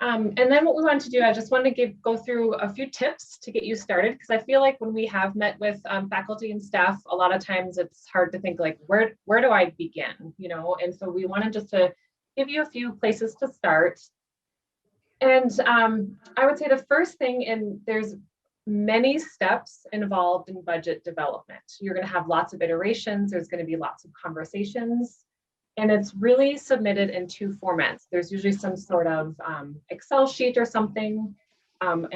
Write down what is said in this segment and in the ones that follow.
And then what we want to do, I just want to go through a few tips to get you started, because I feel like when we have met with faculty and staff, a lot of times it's hard to think like, where do I begin, you know? And so we wanted just to give you a few places to start. And I would say the first thing, and there's many steps involved in budget development. You're going to have lots of iterations. There's going to be lots of conversations. And it's really submitted in two formats. There's usually some sort of Excel sheet or something. And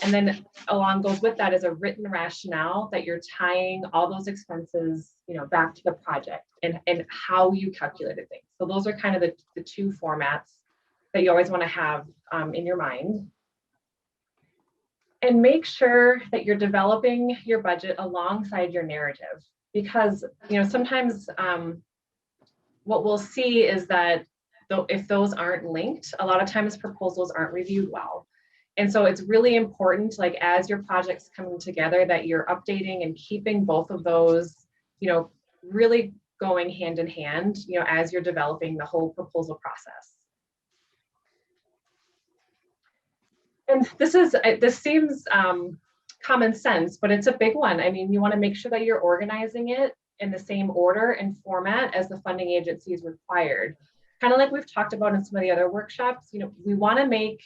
then along goes with that is a written rationale that you're tying all those expenses, you know, back to the project and how you calculated things. So those are kind of the two formats that you always want to have in your mind. And make sure that you're developing your budget alongside your narrative, because, you know, sometimes what we'll see is that if those aren't linked, a lot of times proposals aren't reviewed well. And so it's really important, like as your project's coming together, that you're updating and keeping both of those, you know, really going hand in hand, you know, as you're developing the whole proposal process. And this seems common sense, but it's a big one. I mean, you want to make sure that you're organizing it in the same order and format as the funding agency is required. Kind of like we've talked about in some of the other workshops, you know, we want to make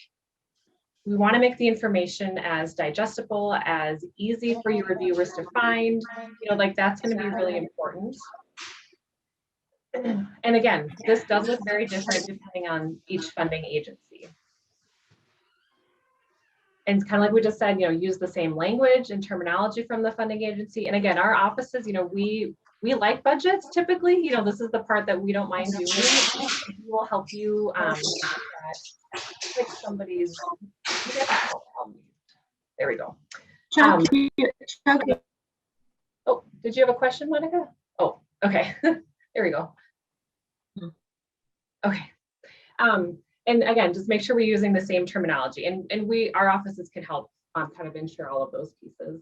the information as digestible, as easy for your reviewers to find, you know, like that's going to be really important. And again, this does look very different depending on each funding agency. And kind of like we just said, you know, use the same language and terminology from the funding agency. And again, our offices, you know, we like budgets typically, you know, this is the part that we don't mind doing. We will help you pick somebody's, there we go. Chuck, oh, did you have a question, Monica? Oh, okay, there we go. Okay. And again, just make sure we're using the same terminology, and our offices can help kind of ensure all of those pieces.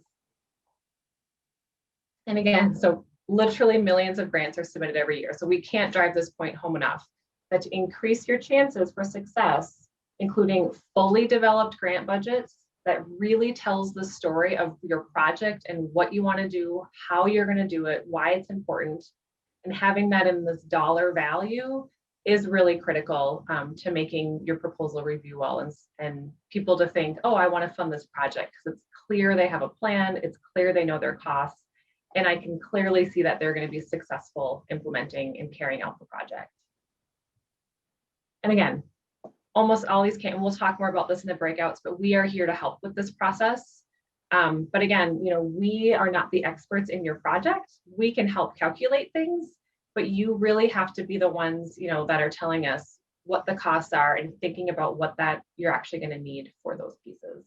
And again, so literally millions of grants are submitted every year. So we can't drive this point home enough, that to increase your chances for success, including fully developed grant budgets that really tells the story of your project and what you want to do, how you're going to do it, why it's important, and having that in this dollar value is really critical to making your proposal review well, and people to think, oh, I want to fund this project because it's clear they have a plan, it's clear they know their costs, and I can clearly see that they're going to be successful implementing and carrying out the project. And again, almost all these and we'll talk more about this in the breakouts, but we are here to help with this process. But again, you know, we are not the experts in your project. We can help calculate things, but you really have to be the ones, you know, that are telling us what the costs are and thinking about what that you're actually going to need for those pieces.